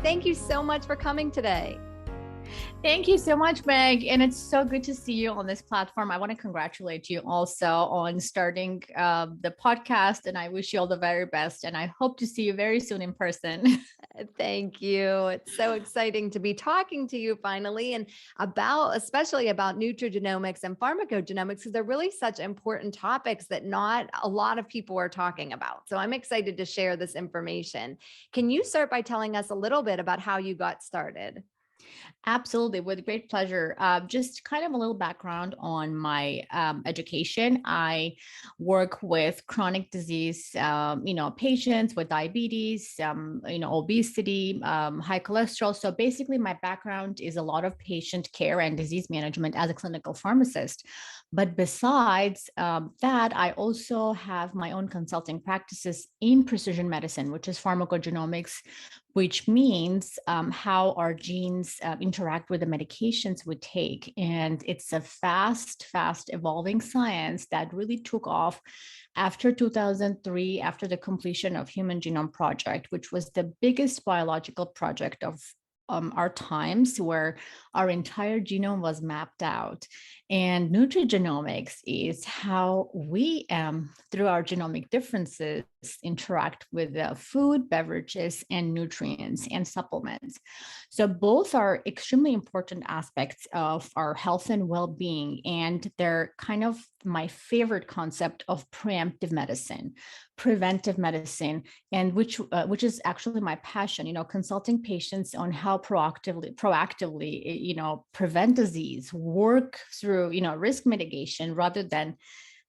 Thank you so much for coming today. Thank you so much, Meg. And it's so good to see you on this platform. I want to congratulate you also on starting the podcast, and I wish you all the very best. And I hope to see you very soon in person. Thank you. It's so exciting to be talking to you finally and especially about nutrigenomics and pharmacogenomics, because they're really such important topics that not a lot of people are talking about. So I'm excited to share this information. Can you start by telling us a little bit about how you got started? Absolutely, with great pleasure. Just kind of a little background on my education. I work with chronic disease, patients with diabetes, obesity, high cholesterol. So basically, my background is a lot of patient care and disease management as a clinical pharmacist. But besides that, I also have my own consulting practices in precision medicine, which is pharmacogenomics, which means how our genes interact with the medications we take. And it's a fast evolving science that really took off after 2003, after the completion of Human Genome Project, which was the biggest biological project of our times, where our entire genome was mapped out. And nutrigenomics is how we, through our genomic differences, interact with food, beverages, and nutrients and supplements. So both are extremely important aspects of our health and well-being, and they're kind of my favorite concept of preemptive medicine, preventive medicine, and which is actually my passion. Consulting patients on how proactively, prevent disease, work through risk mitigation rather than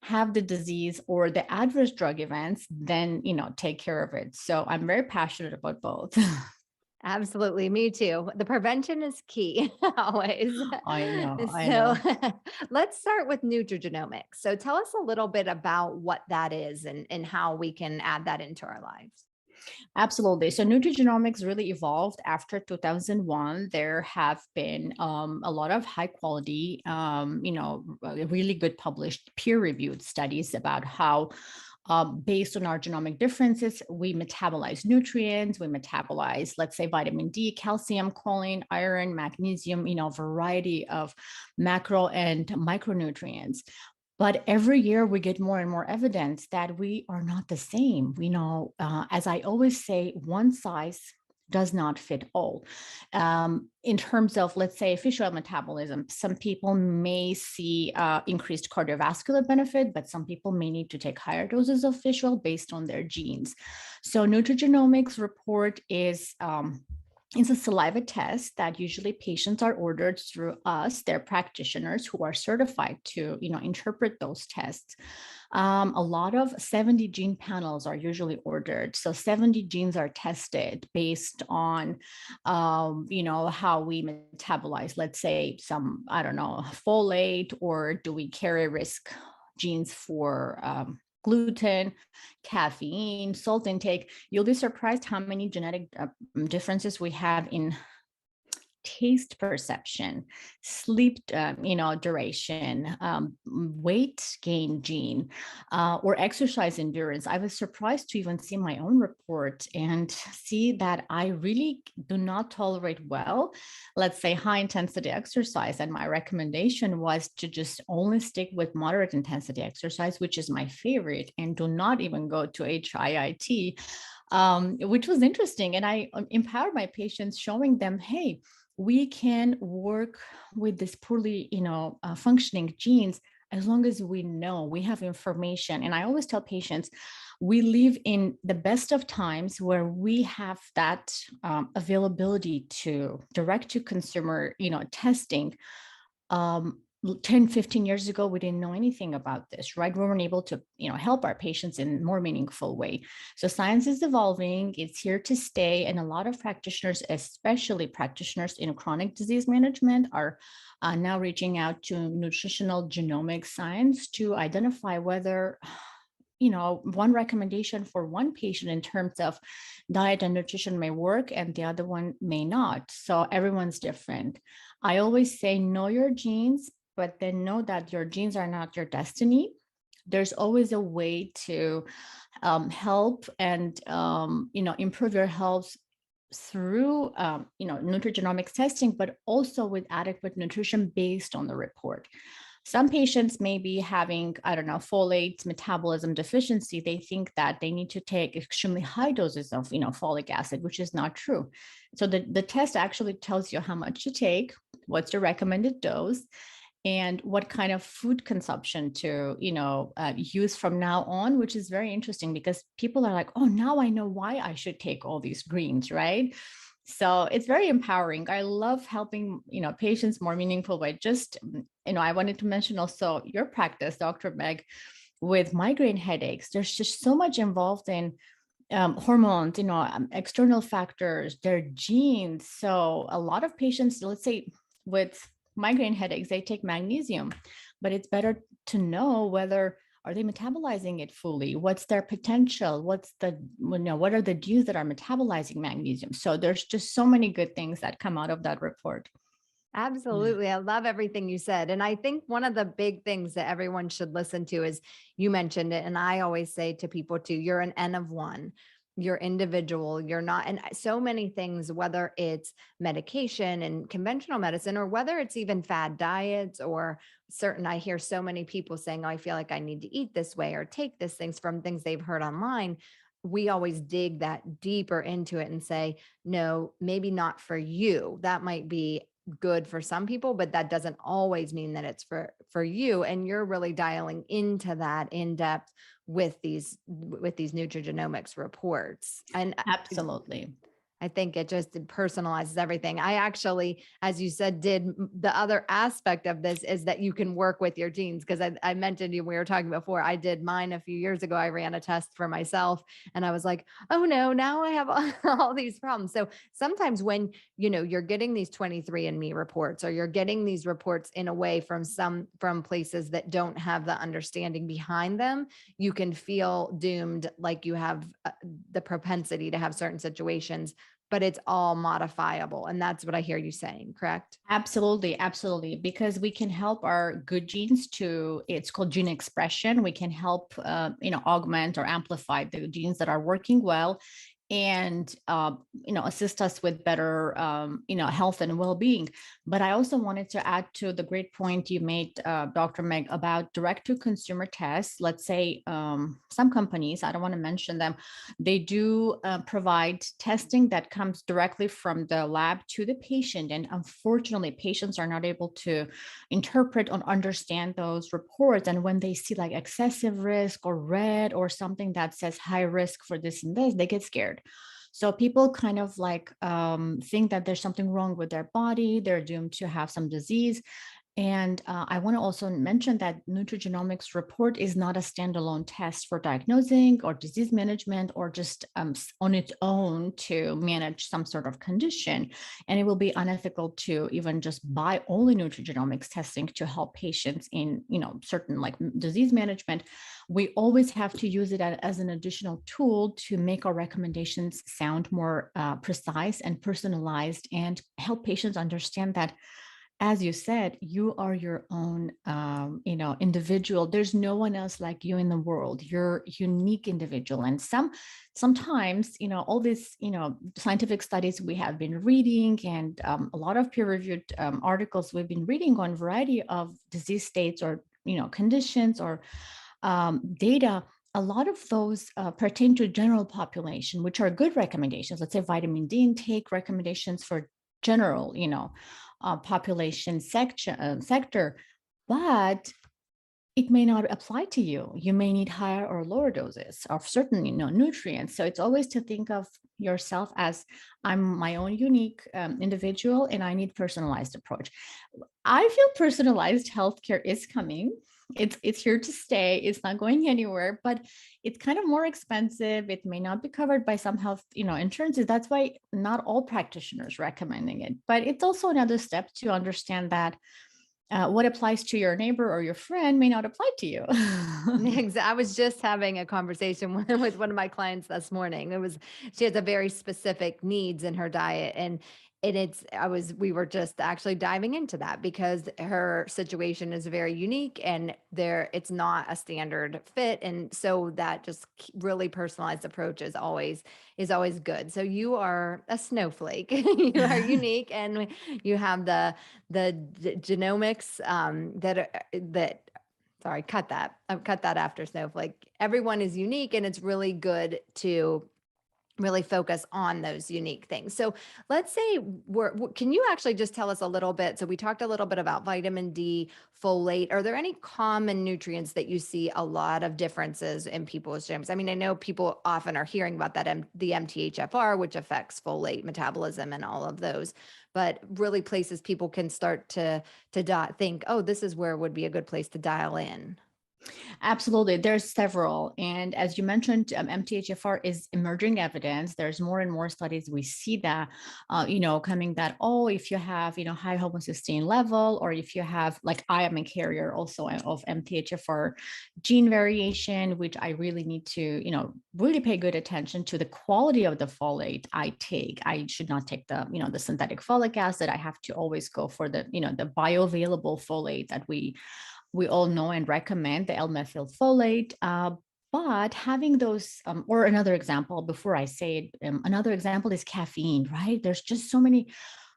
have the disease or the adverse drug events, then take care of it. So I'm very passionate about both. Absolutely. Me too. The prevention is key always. I know, I So know. let's start with nutrigenomics. So tell us a little bit about what that is and how we can add that into our lives. Absolutely. So nutrigenomics really evolved after 2001. There have been a lot of high quality, really good published peer reviewed studies about how based on our genomic differences, we metabolize nutrients, we metabolize, let's say, vitamin D, calcium, choline, iron, magnesium, a variety of macro and micronutrients. But every year we get more and more evidence that we are not the same. As I always say, one size does not fit all. In terms of, let's say, fish oil metabolism, some people may see increased cardiovascular benefit, but some people may need to take higher doses of fish oil based on their genes. So nutrigenomics report is it's a saliva test that usually patients are ordered through us, their practitioners who are certified to, interpret those tests. A lot of 70 gene panels are usually ordered. So 70 genes are tested based on, how we metabolize, let's say some, I don't know, folate, or do we carry risk genes for gluten, caffeine, salt intake. You'll be surprised how many genetic differences we have in taste perception, sleep, duration, weight gain gene, or exercise endurance. I was surprised to even see my own report and see that I really do not tolerate well, let's say, high intensity exercise. And my recommendation was to just only stick with moderate intensity exercise, which is my favorite, and do not even go to HIIT. Which was interesting. And I empowered my patients, showing them, hey, we can work with this poorly, functioning genes as long as we know we have information. And I always tell patients, we live in the best of times where we have that availability to direct to consumer, testing. 10, 15 years ago, we didn't know anything about this, right? We weren't able to, help our patients in a more meaningful way. So science is evolving, it's here to stay. And a lot of practitioners, especially practitioners in chronic disease management, are now reaching out to nutritional genomic science to identify whether, one recommendation for one patient in terms of diet and nutrition may work and the other one may not. So everyone's different. I always say, know your genes, but then know that your genes are not your destiny. There's always a way to help and improve your health through nutrigenomics testing, but also with adequate nutrition based on the report. Some patients may be having, I don't know, folate metabolism deficiency. They think that they need to take extremely high doses of, folic acid, which is not true. So the test actually tells you how much to take, what's the recommended dose, and what kind of food consumption to use from now on, which is very interesting because people are like, oh, now I know why I should take all these greens, right? So it's very empowering. I love helping patients more meaningful way. Just I wanted to mention also your practice, Dr. Meg, with migraine headaches. There's just so much involved in hormones, external factors, their genes. So a lot of patients, let's say with migraine headaches, they take magnesium, but it's better to know whether are they metabolizing it fully? What's their potential? What are the genes that are metabolizing magnesium? So there's just so many good things that come out of that report. Absolutely. I love everything you said. And I think one of the big things that everyone should listen to is you mentioned it. And I always say to people too, you're an N of one, you're individual, you're not. And so many things, whether it's medication and conventional medicine, or whether it's even fad diets or certain, I hear so many people saying, oh, I feel like I need to eat this way or take this things from things they've heard online. We always dig that deeper into it and say, no, maybe not for you. That might be good for some people, but that doesn't always mean that it's for you. And you're really dialing into that in depth with these nutrigenomics reports. And Absolutely. I think it just personalizes everything. I actually, as you said, did the other aspect of this is that you can work with your genes. Cause I mentioned you, we were talking before, I did mine a few years ago. I ran a test for myself and I was like, oh no, now I have all these problems. So sometimes when, you're getting these 23andMe reports, or you're getting these reports in a way from places that don't have the understanding behind them, you can feel doomed. Like you have the propensity to have certain situations, but it's all modifiable. And that's what I hear you saying, correct? Absolutely, absolutely. Because we can help our good genes it's called gene expression. We can help, augment or amplify the genes that are working well and, assist us with better, health and well-being. But I also wanted to add to the great point you made, Dr. Meg, about direct-to-consumer tests. Let's say some companies, I don't want to mention them, they do provide testing that comes directly from the lab to the patient. And unfortunately, patients are not able to interpret or understand those reports. And when they see like excessive risk or red or something that says high risk for this and this, they get scared. So people kind of like think that there's something wrong with their body, they're doomed to have some disease. And I want to also mention that nutrigenomics report is not a standalone test for diagnosing or disease management, or just on its own to manage some sort of condition. And it will be unethical to even just buy only nutrigenomics testing to help patients in, certain like disease management. We always have to use it as an additional tool to make our recommendations sound more precise and personalized, and help patients understand that, as you said, you are your own, individual. There's no one else like you in the world. You're unique individual. And sometimes, all these, scientific studies we have been reading, and a lot of peer-reviewed articles we've been reading on variety of disease states or, conditions or data. A lot of those pertain to general population, which are good recommendations. Let's say vitamin D intake recommendations for general, population sector, but it may not apply to you. You may need higher or lower doses of certain, nutrients. So it's always to think of yourself as, I'm my own unique individual, and I need personalized approach. I feel personalized healthcare is coming. It's here to stay. It's not going anywhere, but it's kind of more expensive. It may not be covered by some health, insurances. That's why not all practitioners recommending it. But it's also another step to understand that what applies to your neighbor or your friend may not apply to you. I was just having a conversation with one of my clients this morning. She has a very specific needs in her diet. And we were just actually diving into that because her situation is very unique and it's not a standard fit. And so that just really personalized approach is always good. So you are a snowflake. You are unique, and you have the genomics that sorry, cut that. I've cut that after snowflake. Everyone is unique, and it's really good to really focus on those unique things. So let's say can you actually just tell us a little bit? So we talked a little bit about vitamin D, folate. Are there any common nutrients that you see a lot of differences in people's gyms? I mean, I know people often are hearing about the MTHFR, which affects folate metabolism and all of those, but really places people can start to think, oh, this is where would be a good place to dial in. Absolutely. There's several. And as you mentioned, MTHFR is emerging evidence. There's more and more studies. We see that, coming that, oh, if you have, high homocysteine level, or if you have, like I am a carrier also of MTHFR gene variation, which I really need to, really pay good attention to the quality of the folate I take. I should not take the synthetic folic acid. I have to always go for the bioavailable folate that we all know and recommend, the L-methylfolate. But having those, or another example, before I say it, another example is caffeine, right? There's just so many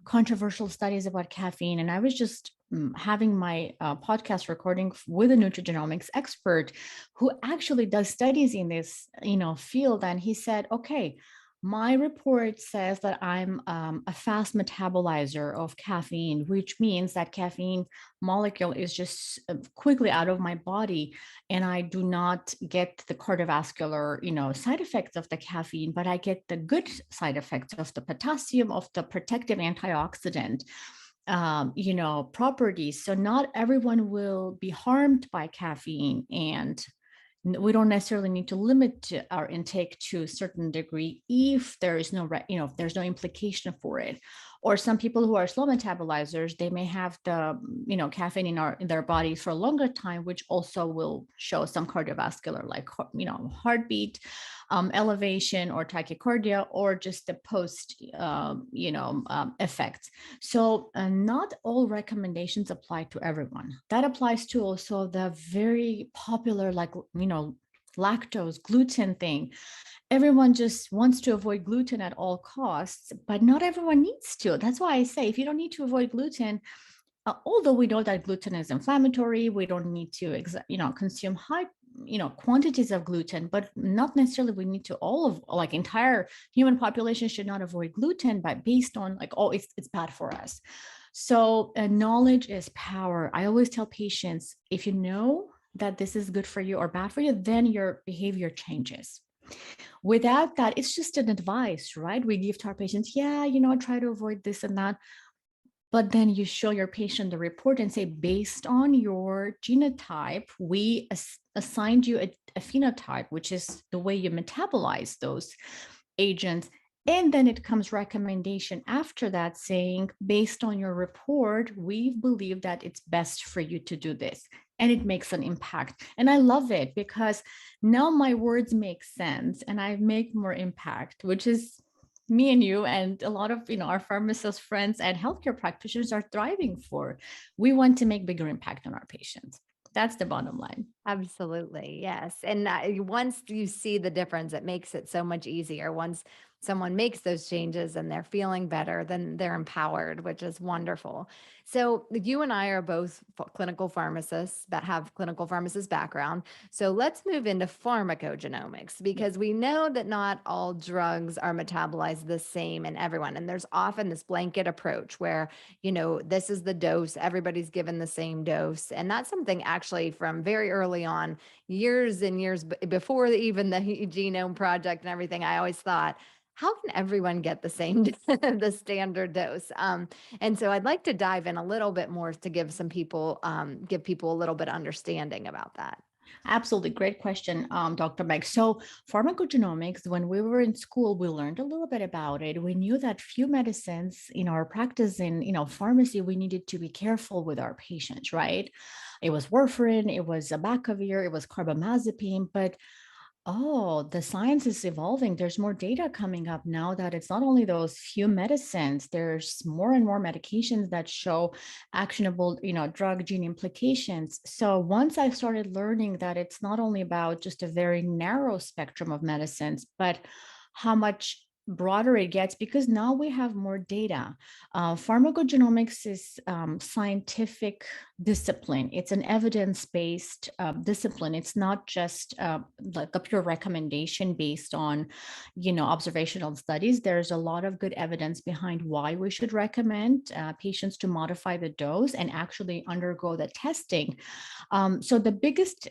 controversial studies about caffeine. And I was just having my podcast recording with a nutrigenomics expert who actually does studies in this, field. And he said, okay, my report says that I'm a fast metabolizer of caffeine, which means that caffeine molecule is just quickly out of my body, and I do not get the cardiovascular, side effects of the caffeine, but I get the good side effects of the potassium, of the protective antioxidant properties. So not everyone will be harmed by caffeine, and we don't necessarily need to limit our intake to a certain degree if there is if there's no implication for it. Or some people who are slow metabolizers, they may have the caffeine in their body for a longer time, which also will show some cardiovascular, like heartbeat elevation or tachycardia, or just the post effects. So not all recommendations apply to everyone. That applies to also the very popular, lactose, gluten thing. Everyone just wants to avoid gluten at all costs, but not everyone needs to. That's why I say, if you don't need to avoid gluten, although we know that gluten is inflammatory, we don't need to consume high quantities of gluten, but not necessarily we need to entire human population should not avoid gluten, but based on it's bad for us. So knowledge is power. I always tell patients, if you know that this is good for you or bad for you, then your behavior changes. Without that, it's just an advice, right? We give to our patients, try to avoid this and that. But then you show your patient the report and say, based on your genotype, we assigned you a phenotype, which is the way you metabolize those agents. And then it comes recommendation after that saying, based on your report, we believe that it's best for you to do this. And it makes an impact. And I love it because now my words make sense and I make more impact, which is me and you and a lot of our pharmacist friends and healthcare practitioners are thriving for. We want to make bigger impact on our patients. That's the bottom line. Absolutely. Yes. And once you see the difference, it makes it so much easier. Once someone makes those changes and they're feeling better, then they're empowered, which is wonderful. So you and I are both clinical pharmacists that have clinical pharmacist background. So let's move into pharmacogenomics because we know that not all drugs are metabolized the same in everyone. And there's often this blanket approach where, this is the dose, everybody's given the same dose. And that's something actually from very early on, years and years before even the genome project and everything, I always thought, how can everyone get the same the standard dose? And so I'd like to dive in a little bit more to give people a little bit understanding about that. Absolutely. Great question, Dr. Meg. So pharmacogenomics, when we were in school, we learned a little bit about it. We knew that few medicines in our practice in, pharmacy, we needed to be careful with our patients, right? It was warfarin, it was abacavir, it was carbamazepine, but Oh, the science is evolving. There's more data coming up now that it's not only those few medicines, there's more and more medications that show actionable, drug gene implications. So once I started learning that it's not only about just a very narrow spectrum of medicines, but how much broader it gets, because now we have more data. Pharmacogenomics is scientific discipline. It's an evidence-based discipline. It's not just like a pure recommendation based on, observational studies. There's a lot of good evidence behind why we should recommend patients to modify the dose and actually undergo the testing. So the biggest,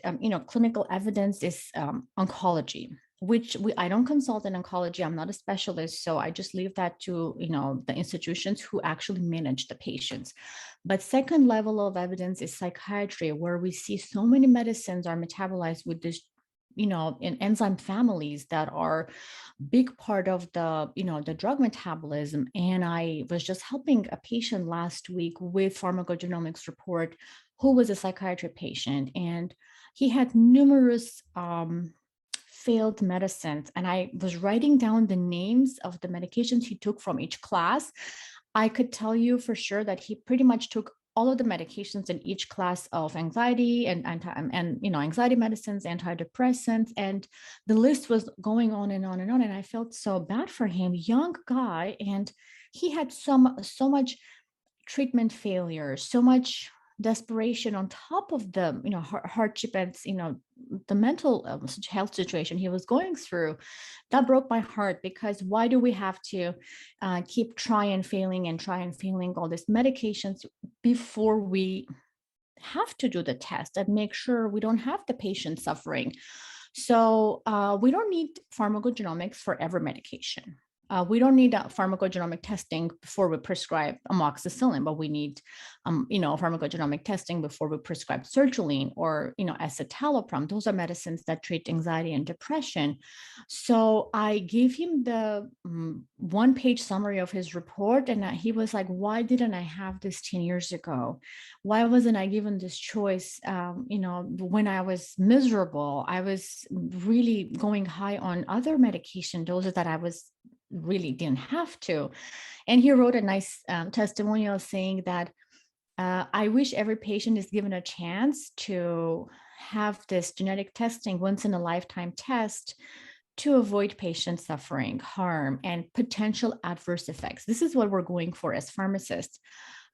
clinical evidence is oncology, which I don't consult in oncology. I'm not a specialist, so I just leave that to the institutions who actually manage the patients. But second level of evidence is psychiatry, where we see so many medicines are metabolized with this, in enzyme families that are big part of the drug metabolism. And I was just helping a patient last week with pharmacogenomics report who was a psychiatry patient, and he had numerous failed medicines. And I was writing down the names of the medications he took from each class. I could tell you for sure that he pretty much took all of the medications in each class of anxiety and anxiety medicines, antidepressants, and the list was going on and on and on. And I felt so bad for him, young guy, and he had so much treatment failure, so much desperation on top of the hardship and the mental health situation he was going through. That broke my heart, because why do we have to keep try and failing all these medications before we have to do the test and make sure we don't have the patient suffering? So we don't need pharmacogenomics for every medication. We don't need pharmacogenomic testing before we prescribe amoxicillin, but we need, pharmacogenomic testing before we prescribe sertraline or, escitalopram. Those are medicines that treat anxiety and depression. So I gave him the one-page summary of his report, and he was like, "Why didn't I have this 10 years ago? Why wasn't I given this choice? When I was miserable, I was really going high on other medication doses that I was really didn't have to." And he wrote a nice testimonial saying that I wish every patient is given a chance to have this genetic testing, once in a lifetime test, to avoid patient suffering, harm, and potential adverse effects. This is what we're going for as pharmacists,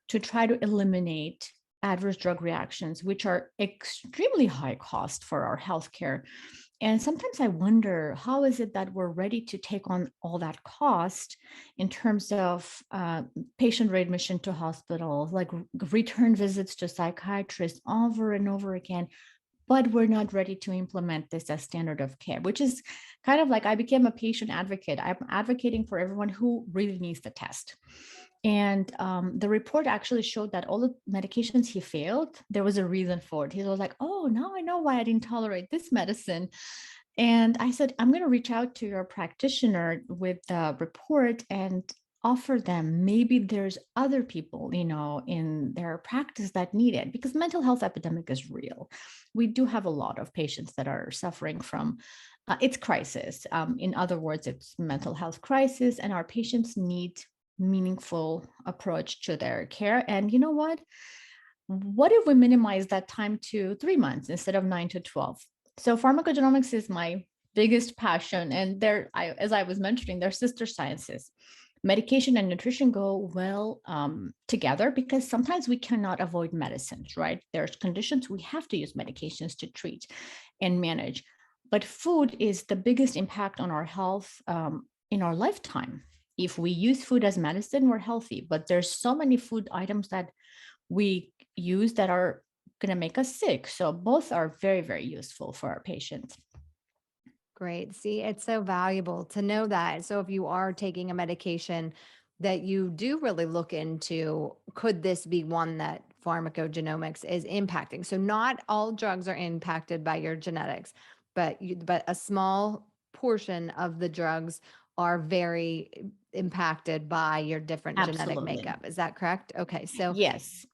to try to eliminate adverse drug reactions, which are extremely high cost for our healthcare. And sometimes I wonder, how is it that we're ready to take on all that cost in terms of patient readmission to hospitals, like return visits to psychiatrists over and over again, but we're not ready to implement this as standard of care, which is kind of like I became a patient advocate. I'm advocating for everyone who really needs the test. And the report actually showed that all the medications he failed, there was a reason for it. He was like, "Oh, now I know why I didn't tolerate this medicine." And I said, "I'm going to reach out to your practitioner with the report and offer them, maybe there's other people, in their practice that need it, because mental health epidemic is real. We do have a lot of patients that are suffering from its crisis. In other words, it's mental health crisis, and our patients need meaningful approach to their care. And you know what if we minimize that time to 3 months instead of 9 to 12? So pharmacogenomics is my biggest passion, and as I was mentioning, they're sister sciences. Medication and nutrition go well together, because sometimes we cannot avoid medicines, right? There's conditions we have to use medications to treat and manage, but food is the biggest impact on our health in our lifetime. If we use food as medicine, we're healthy, but there's so many food items that we use that are going to make us sick. So both are very, very useful for our patients. Great. See, it's so valuable to know that. So if you are taking a medication, that you do really look into, could this be one that pharmacogenomics is impacting? So not all drugs are impacted by your genetics, but a small portion of the drugs are very impacted by your different genetic Absolutely. makeup. Is that correct? Okay. So Yes.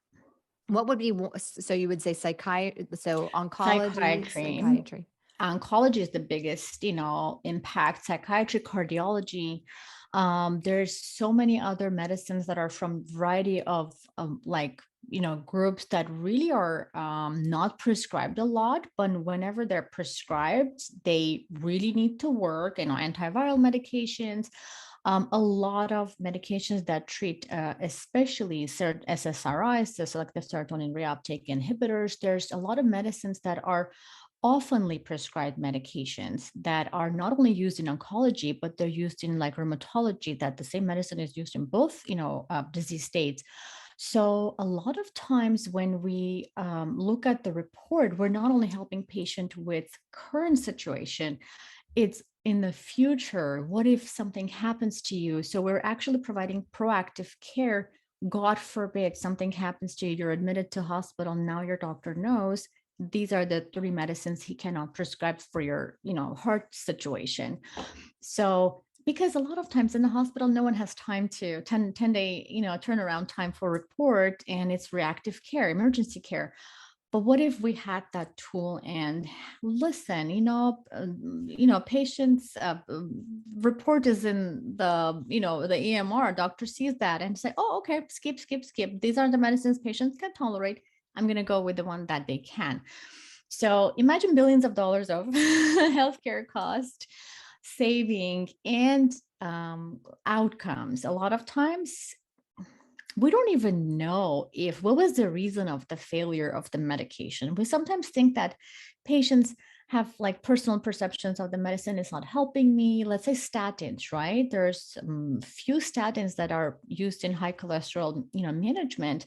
what would be so you would say so oncology, Psychiatry. psychiatry. oncology is the biggest, impact, psychiatry, cardiology. There's so many other medicines that are from variety of groups that really are not prescribed a lot, but whenever they're prescribed, they really need to work. Antiviral medications, a lot of medications that treat, especially SSRIs, the selective serotonin reuptake inhibitors. There's a lot of medicines that are oftenly prescribed medications that are not only used in oncology, but they're used in like rheumatology, that the same medicine is used in both, disease states. So a lot of times when we look at the report, we're not only helping patient with current situation, it's in the future. What if something happens to you? So we're actually providing proactive care. God forbid something happens to you, you're admitted to hospital. Now your doctor knows these are the 3 medicines he cannot prescribe for your, heart situation. So because a lot of times in the hospital, no one has time to 10-day, turnaround time for report, and it's reactive care, emergency care. But what if we had that tool and listen, patient's report is in the EMR, doctor sees that and say, oh, okay, skip. These are the medicines patients can tolerate. I'm going to go with the one that they can. So imagine billions of dollars of healthcare cost saving and outcomes. A lot of times we don't even know what was the reason of the failure of the medication. We sometimes think that patients have like personal perceptions of the medicine is not helping me. Let's say statins, right? There's few statins that are used in high cholesterol, management,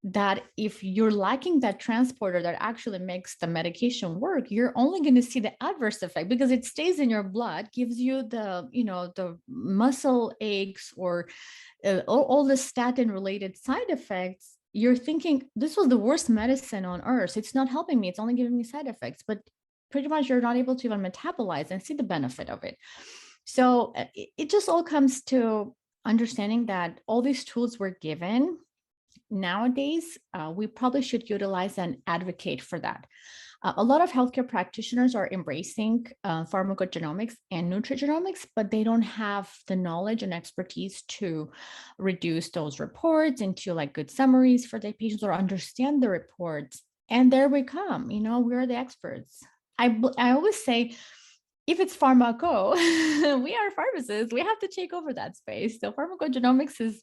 that if you're lacking that transporter that actually makes the medication work, you're only going to see the adverse effect because it stays in your blood, gives you the muscle aches or all the statin related side effects. You're thinking this was the worst medicine on earth. It's not helping me. It's only giving me side effects, but pretty much you're not able to even metabolize and see the benefit of it. So it just all comes to understanding that all these tools were given. Nowadays, we probably should utilize and advocate for that. A lot of healthcare practitioners are embracing pharmacogenomics and nutrigenomics, but they don't have the knowledge and expertise to reduce those reports into like good summaries for their patients or understand the reports. And there we come, we're the experts. I always say, if it's pharmaco, we are pharmacists, we have to take over that space. So pharmacogenomics is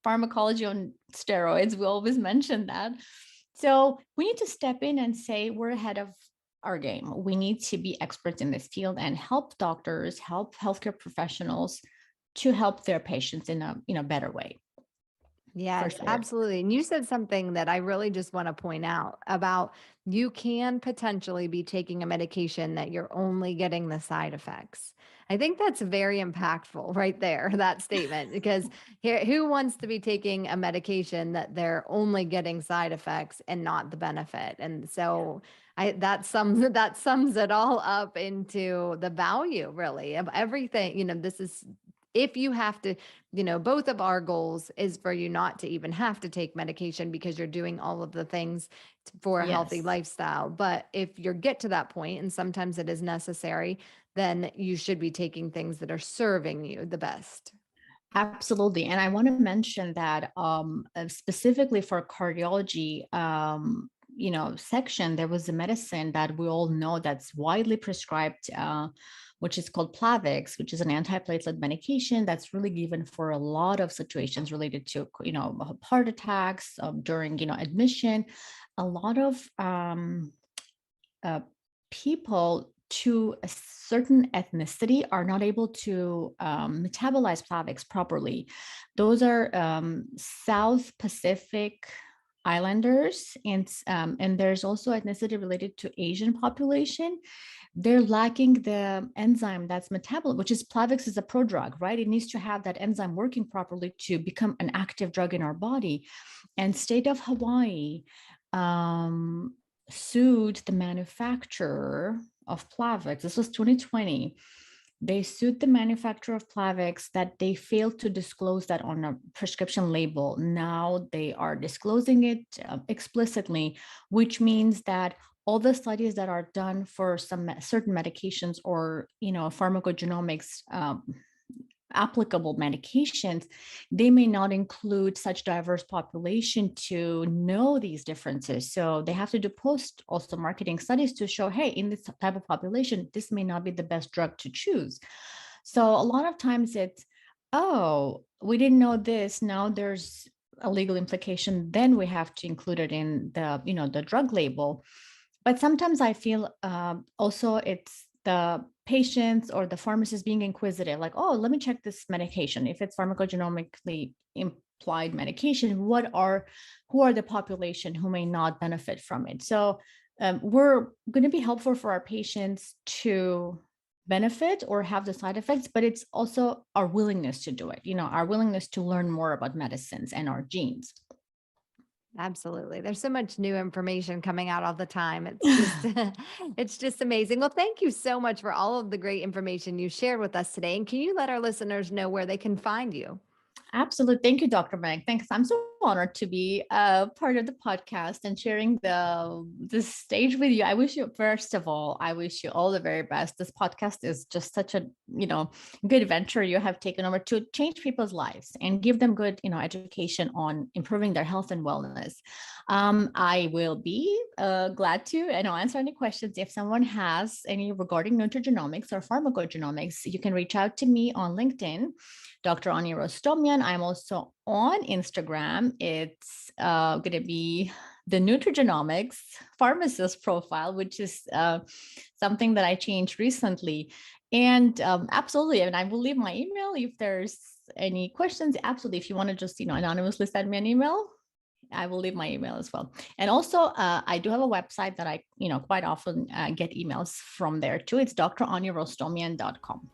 pharmacology on steroids. We always mention that. So we need to step in and say we're ahead of our game. We need to be experts in this field and help doctors, help healthcare professionals to help their patients in a better way. Yes, Sure. absolutely. And you said something that I really just want to point out about you can potentially be taking a medication that you're only getting the side effects. I think that's very impactful right there, that statement, because who wants to be taking a medication that they're only getting side effects and not the benefit? And so that sums it all up into the value really of everything. This is if you have to, both of our goals is for you not to even have to take medication because you're doing all of the things for a healthy Yes. lifestyle. But if you get to that point, and sometimes it is necessary, then you should be taking things that are serving you the best. Absolutely. And I want to mention that specifically for cardiology, section, there was a medicine that we all know that's widely prescribed, which is called Plavix, which is an antiplatelet medication that's really given for a lot of situations related to, heart attacks during, admission. A lot of people to a certain ethnicity are not able to metabolize Plavix properly. Those are South Pacific Islanders, and there's also ethnicity related to Asian population. They're lacking the enzyme that's metabolic, which is Plavix is a prodrug, right? It needs to have that enzyme working properly to become an active drug in our body. And state of Hawaii sued the manufacturer of Plavix. This was 2020. They sued the manufacturer of Plavix that they failed to disclose that on a prescription label. Now they are disclosing it explicitly, which means that all the studies that are done for some certain medications or, pharmacogenomics applicable medications, they may not include such diverse population to know these differences. So they have to do post also marketing studies to show, hey, in this type of population, this may not be the best drug to choose. So a lot of times it's, oh, we didn't know this. Now there's a legal implication. Then we have to include it in the drug label. But sometimes I feel also it's the patients or the pharmacist being inquisitive, like, oh, let me check this medication. If it's pharmacogenomically implied medication, who are the population who may not benefit from it? So we're going to be helpful for our patients to benefit or have the side effects, but it's also our willingness to do it, our willingness to learn more about medicines and our genes. Absolutely. There's so much new information coming out all the time. It's just it's just amazing. Well, thank you so much for all of the great information you shared with us today. And can you let our listeners know where they can find you? Absolutely. Thank you, Dr. Meg. Thanks. I'm so honored to be a part of the podcast and sharing the stage with you. I wish you, first of all, I wish you all the very best. This podcast is just such a, good venture you have taken over to change people's lives and give them good, education on improving their health and wellness. I will be glad to, answer any questions. If someone has any regarding nutrigenomics or pharmacogenomics, you can reach out to me on LinkedIn, Dr. Ani Rostomian. I'm also on Instagram. It's going to be the Nutrigenomics pharmacist profile, which is something that I changed recently. And absolutely, and I will leave my email if there's any questions. Absolutely, if you want to just anonymously send me an email, I will leave my email as well. And also, I do have a website that I quite often get emails from there too. It's dranirostomian.com.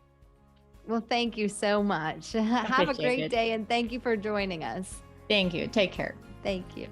Well, thank you so much. Have a Appreciate great it. day and thank you for joining us. Thank you. Take care. Thank you.